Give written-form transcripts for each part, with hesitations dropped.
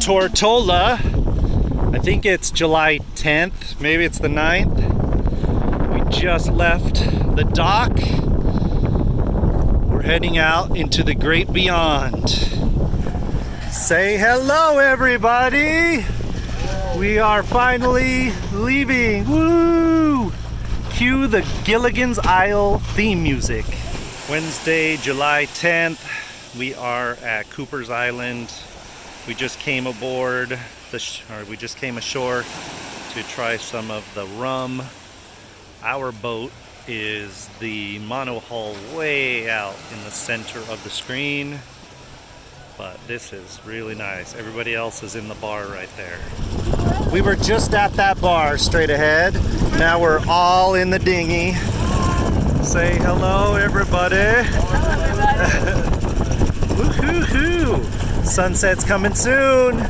Tortola. I think it's July 10th, maybe it's the 9th. We just left the dock. We're heading out into the great beyond. Say hello, everybody! We are finally leaving. Woo! Cue the Gilligan's Isle theme music. Wednesday, July 10th. We are at Cooper's Island. We just came aboard, we just came ashore to try some of the rum. Our boat is the monohull way out in the center of the screen, but this is really nice. Everybody else is in the bar right there. We were just at that bar straight ahead. Now we're all in the dinghy. Say hello, everybody. Hello, everybody. Woo-hoo-hoo! Sunset's coming soon.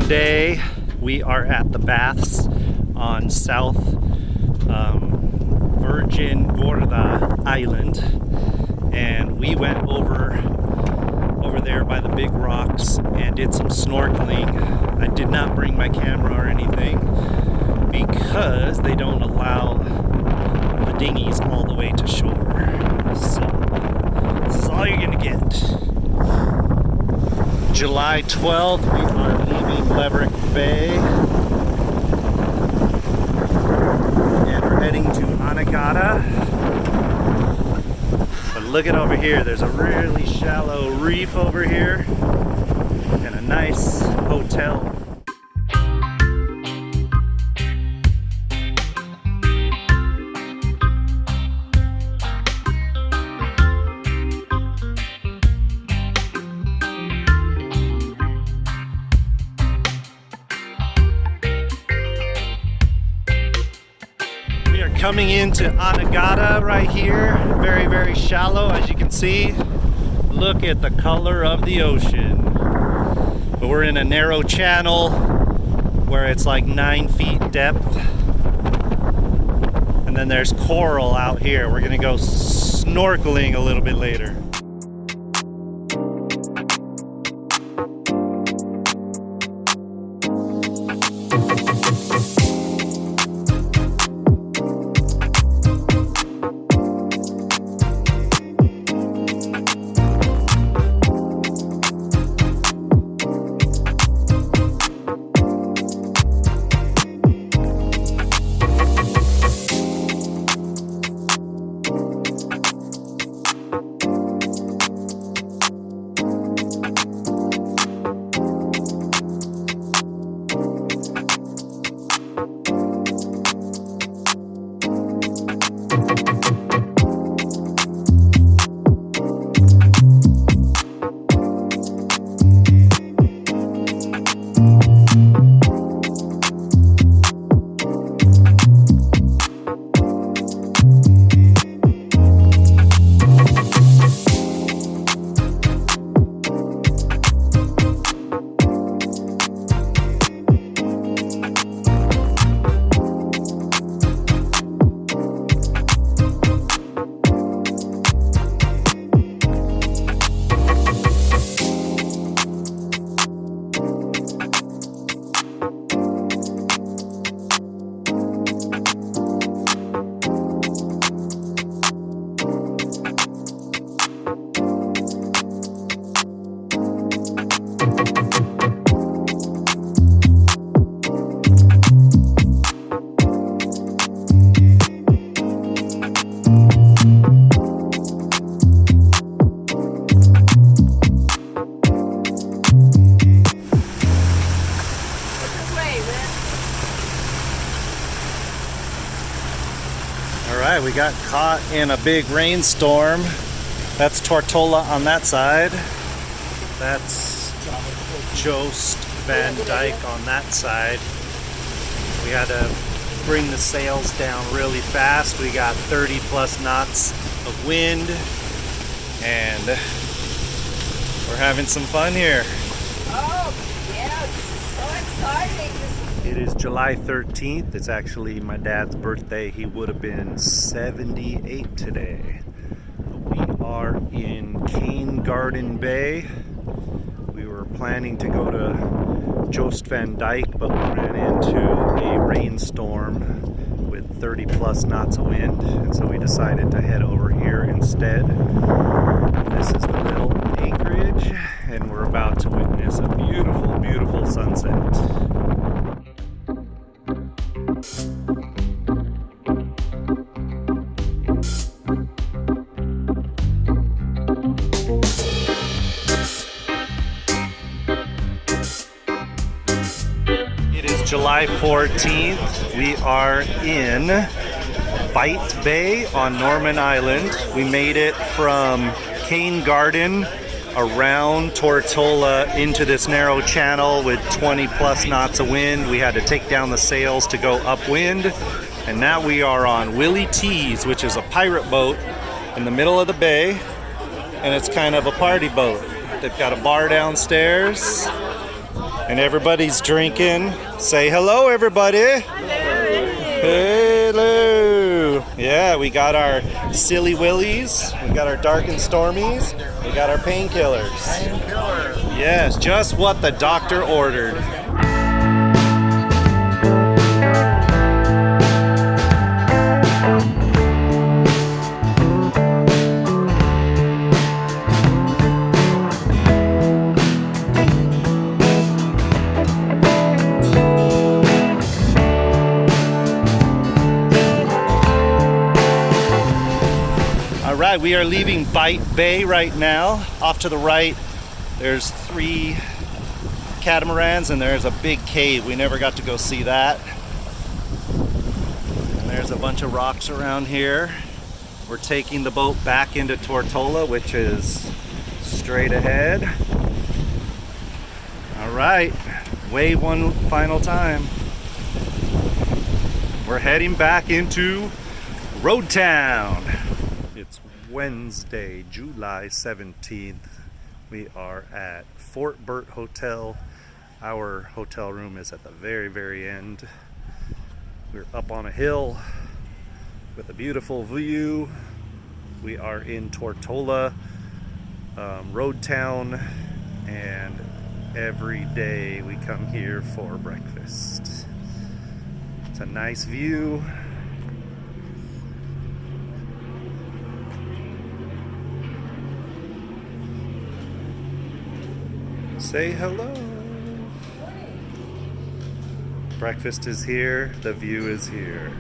Day. We are at the baths on South Virgin Gorda Island, and we went over there by the big rocks and did some snorkeling. I did not bring my camera or anything because they don't allow the dinghies all the way to shore. So this is all you're gonna get. July 12th, we are leaving Leverick Bay and we're heading to Anegada. But look at over here, there's a really shallow reef over here and a nice hotel. Coming into Anegada right here, very, very shallow, as you can see. Look at the color of the ocean. But we're in a narrow channel where it's like 9 feet depth. And then there's coral out here. We're gonna go snorkeling a little bit later. right, we got caught in a big rainstorm. That's Tortola on that side. That's Joost Van Dyke on that side. We had to bring the sails down really fast. We got 30 plus knots of wind and we're having some fun here. Oh, yeah, so exciting. It is July 13th. It's actually my dad's birthday. He would have been 78 today. We are in Cane Garden Bay. We were planning to go to Joost Van Dyke, but we ran into a rainstorm with 30 plus knots of wind, and so we decided to head over here instead. This is the little acreage, and we're about to witness a beautiful, beautiful sunset. July 14th, we are in Bite Bay on Norman Island. We made it from Cane Garden around Tortola into this narrow channel with 20 plus knots of wind. We had to take down the sails to go upwind, and now we are on Willie T's, which is a pirate boat in the middle of the bay, and it's kind of a party boat. They've got a bar downstairs and everybody's drinking. Say hello, everybody. Hello. Yeah, we got our Silly Willies, we got our Dark and Stormies, we got our painkillers. Yes, just what the doctor ordered. Alright, we are leaving Bite Bay right now. Off to the right, there's 3 catamarans and there's a big cave. We never got to go see that. And there's a bunch of rocks around here. We're taking the boat back into Tortola, which is straight ahead. Alright, wave one final time. We're heading back into Road Town. It's Wednesday, July 17th. We are at Fort Burt Hotel. Our hotel room is at the very, very end. We're up on a hill with a beautiful view. We are in Tortola, Road Town, and every day we come here for breakfast. It's a nice view. Say hello. Breakfast is here, the view is here.